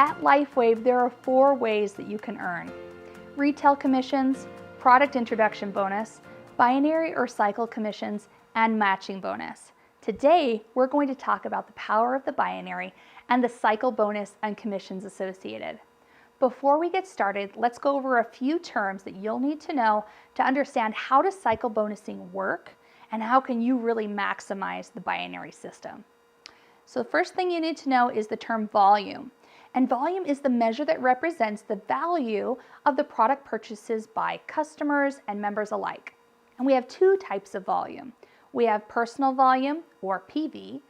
At Lifewave, there are 4 ways that you can earn: retail commissions, product introduction bonus, binary or cycle commissions, and matching bonus. Today, we're going to talk about the power of the binary and the cycle bonus and commissions associated. Before we get started, let's go over a few terms that you'll need to know to understand how does cycle bonusing work and how can you really maximize the binary system. So the first thing you need to know is the term volume. And volume is the measure that represents the value of the product purchases by customers and members alike. And we have 2 types of volume. We have personal volume, or PV,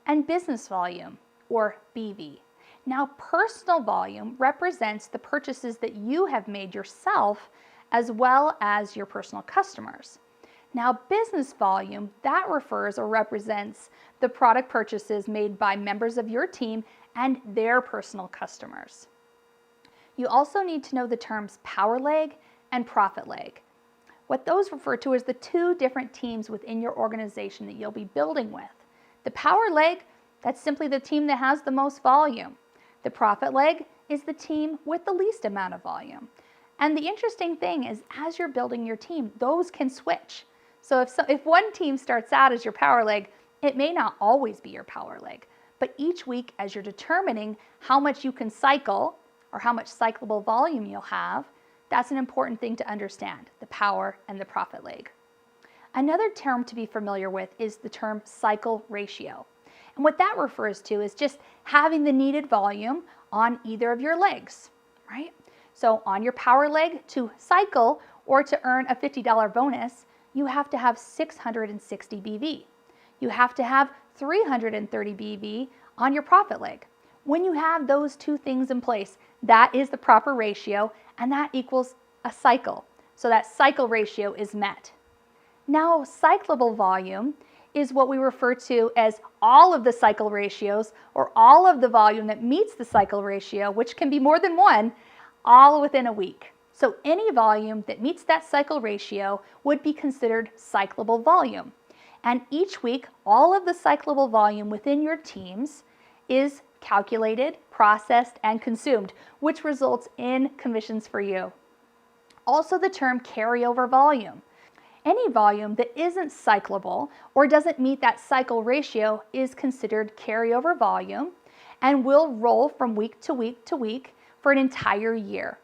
and business volume, or BV. Now, personal volume represents the purchases that you have made yourself as well as your personal customers. Now, business volume, that refers or represents the product purchases made by members of your team and their personal customers. You also need to know the terms power leg and profit leg. What those refer to is the 2 different teams within your organization that you'll be building with. The power leg, that's simply the team that has the most volume. The profit leg is the team with the least amount of volume. And the interesting thing is, as you're building your team, those can switch. So if one team starts out as your power leg, it may not always be your power leg. But each week, as you're determining how much you can cycle or how much cyclable volume you'll have, that's an important thing to understand, the power and the profit leg. Another term to be familiar with is the term cycle ratio. And what that refers to is just having the needed volume on either of your legs, right? So on your power leg, to cycle or to earn a $50 bonus, you have to have 660 BV. You have to have 330 BV on your profit leg. When you have those 2 things in place, that is the proper ratio, and that equals a cycle. So that cycle ratio is met. Now, cyclable volume is what we refer to as all of the cycle ratios, or all of the volume that meets the cycle ratio, which can be more than one, all within a week. So any volume that meets that cycle ratio would be considered cyclable volume. And each week, all of the cyclable volume within your teams is calculated, processed, and consumed, which results in commissions for you. Also, the term carryover volume. Any volume that isn't cyclable or doesn't meet that cycle ratio is considered carryover volume and will roll from week to week to week for an entire year.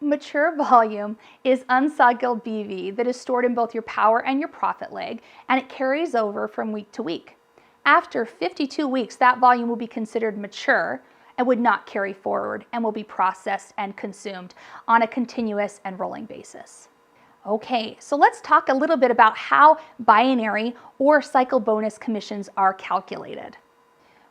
Mature volume is uncycled BV that is stored in both your power and your profit leg, and it carries over from week to week. After 52 weeks, that volume will be considered mature and would not carry forward and will be processed and consumed on a continuous and rolling basis. Okay, so let's talk a little bit about how binary or cycle bonus commissions are calculated.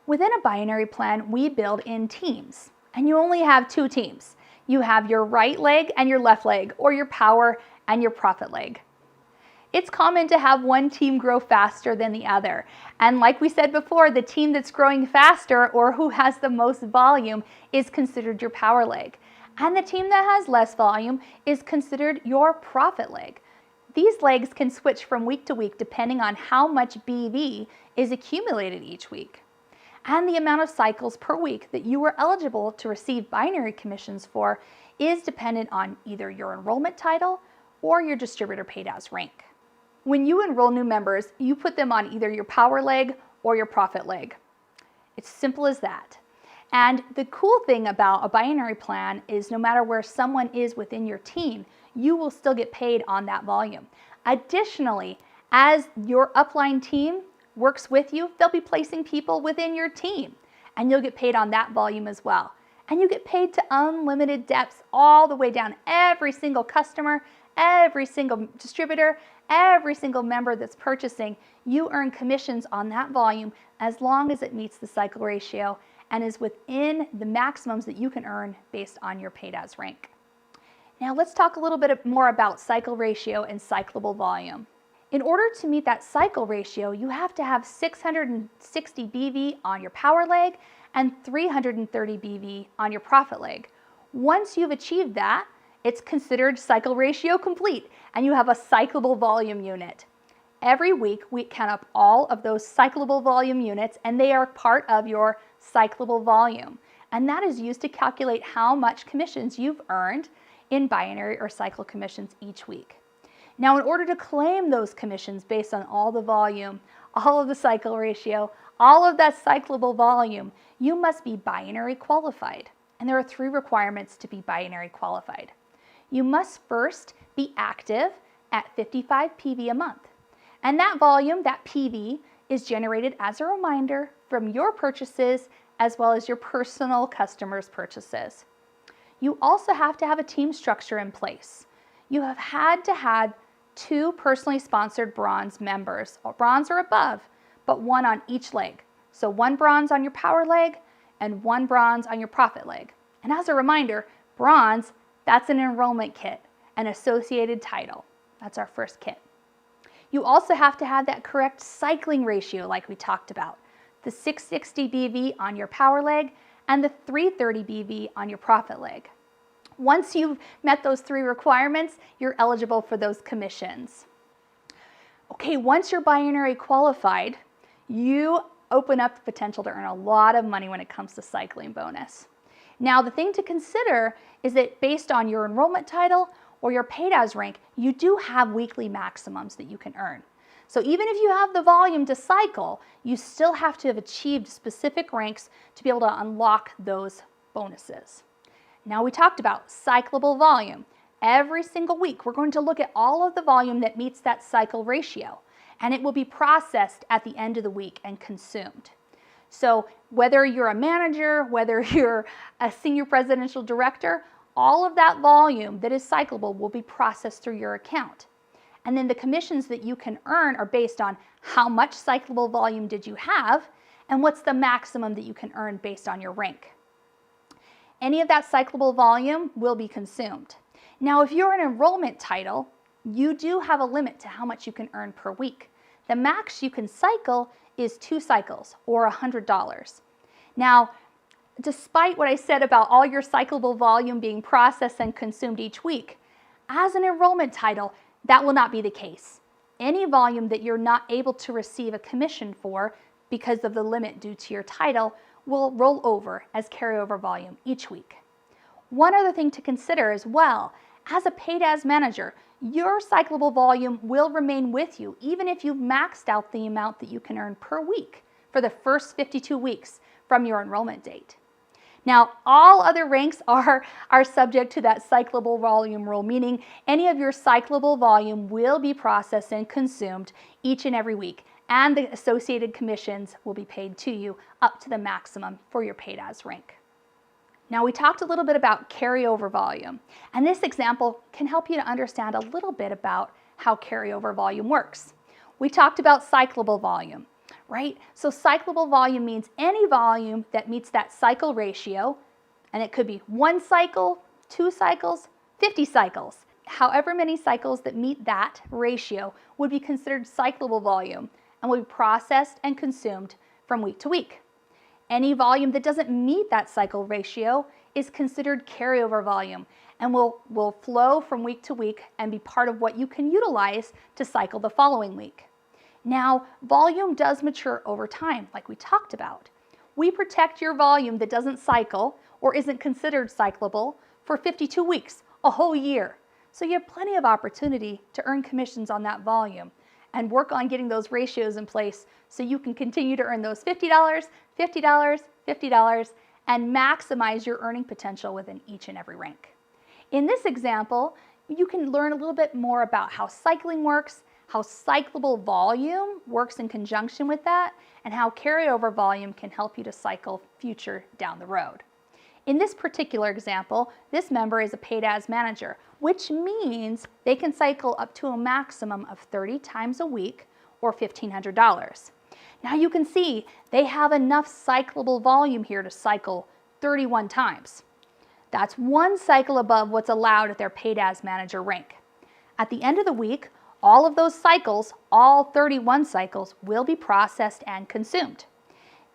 Within a binary plan, we build in teams, and you only have 2 teams. You have your right leg and your left leg, or your power and your profit leg. It's common to have one team grow faster than the other. And like we said before, the team that's growing faster or who has the most volume is considered your power leg. And the team that has less volume is considered your profit leg. These legs can switch from week to week depending on how much BV is accumulated each week. And the amount of cycles per week that you are eligible to receive binary commissions for is dependent on either your enrollment title or your distributor paid as rank. When you enroll new members, you put them on either your power leg or your profit leg. It's simple as that. And the cool thing about a binary plan is no matter where someone is within your team, you will still get paid on that volume. Additionally, as your upline team works with you, they'll be placing people within your team, and you'll get paid on that volume as well. And you get paid to unlimited depths all the way down. Every single customer, every single distributor, every single member that's purchasing, you earn commissions on that volume as long as it meets the cycle ratio and is within the maximums that you can earn based on your paid as rank. Now let's talk a little bit more about cycle ratio and cyclable volume. In order to meet that cycle ratio, you have to have 660 BV on your power leg and 330 BV on your profit leg. Once you've achieved that, it's considered cycle ratio complete and you have a cyclable volume unit. Every week we count up all of those cyclable volume units and they are part of your cyclable volume. and that is used to calculate how much commissions you've earned in binary or cycle commissions each week. Now, in order to claim those commissions based on all the volume, all of the cycle ratio, all of that cyclable volume, you must be binary qualified. And there are 3 requirements to be binary qualified. You must first be active at 55 PV a month. And that volume, that PV, is generated as a reminder from your purchases as well as your personal customers' purchases. You also have to have a team structure in place. You have had to have 2 personally sponsored bronze members, or bronze or above, but 1 on each leg. So 1 bronze on your power leg and 1 bronze on your profit leg. And as a reminder, bronze, that's an enrollment kit, an associated title. That's our first kit. You also have to have that correct cycling ratio like we talked about. The 660 BV on your power leg and the 330 BV on your profit leg. Once you've met those 3 requirements, you're eligible for those commissions. Okay, once you're binary qualified, you open up the potential to earn a lot of money when it comes to cycling bonus. Now, the thing to consider is that based on your enrollment title or your paid as rank, you do have weekly maximums that you can earn. So even if you have the volume to cycle, you still have to have achieved specific ranks to be able to unlock those bonuses. Now, we talked about cyclable volume. Every single week, we're going to look at all of the volume that meets that cycle ratio, and it will be processed at the end of the week and consumed. So whether you're a manager, whether you're a senior presidential director, all of that volume that is cyclable will be processed through your account. And then the commissions that you can earn are based on how much cyclable volume did you have and what's the maximum that you can earn based on your rank. Any of that cyclable volume will be consumed. Now, if you're an enrollment title, you do have a limit to how much you can earn per week. The max you can cycle is 2 cycles or $100. Now, despite what I said about all your cyclable volume being processed and consumed each week, as an enrollment title, that will not be the case. Any volume that you're not able to receive a commission for because of the limit due to your title will roll over as carryover volume each week. One other thing to consider as well, as a paid as manager, your cyclable volume will remain with you even if you've maxed out the amount that you can earn per week for the first 52 weeks from your enrollment date. Now, all other ranks are subject to that cyclable volume rule, meaning any of your cyclable volume will be processed and consumed each and every week, and the associated commissions will be paid to you up to the maximum for your paid as rank. Now, we talked a little bit about carryover volume, and this example can help you to understand a little bit about how carryover volume works. We talked about cyclable volume, right? So cyclable volume means any volume that meets that cycle ratio, and it could be 1 cycle, 2 cycles, 50 cycles. However many cycles that meet that ratio would be considered cyclable volume and will be processed and consumed from week to week. Any volume that doesn't meet that cycle ratio is considered carryover volume and will flow from week to week and be part of what you can utilize to cycle the following week. Now, volume does mature over time, like we talked about. We protect your volume that doesn't cycle or isn't considered cyclable for 52 weeks, a whole year. So you have plenty of opportunity to earn commissions on that volume and work on getting those ratios in place so you can continue to earn those $50, $50, $50, and maximize your earning potential within each and every rank. In this example, you can learn a little bit more about how cycling works, how cyclable volume works in conjunction with that, and how carryover volume can help you to cycle future down the road. In this particular example, this member is a paid as manager, which means they can cycle up to a maximum of 30 times a week or $1,500. Now you can see they have enough cyclable volume here to cycle 31 times. That's 1 cycle above what's allowed at their paid as manager rank. At the end of the week, all of those cycles, all 31 cycles, will be processed and consumed.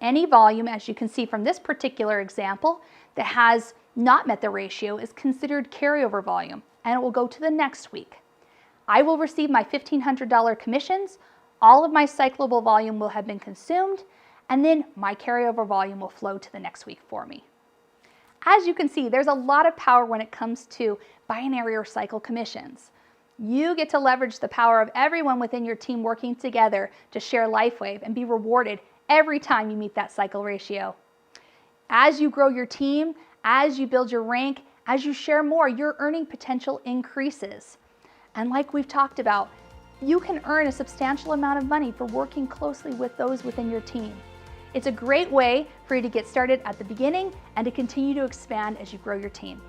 Any volume, as you can see from this particular example, that has not met the ratio is considered carryover volume, and it will go to the next week. I will receive my $1,500 commissions, all of my cyclable volume will have been consumed, and then my carryover volume will flow to the next week for me. As you can see, there's a lot of power when it comes to binary or cycle commissions. You get to leverage the power of everyone within your team working together to share Lifewave and be rewarded every time you meet that cycle ratio. As you grow your team, as you build your rank, as you share more, your earning potential increases. And like we've talked about, you can earn a substantial amount of money for working closely with those within your team. It's a great way for you to get started at the beginning and to continue to expand as you grow your team.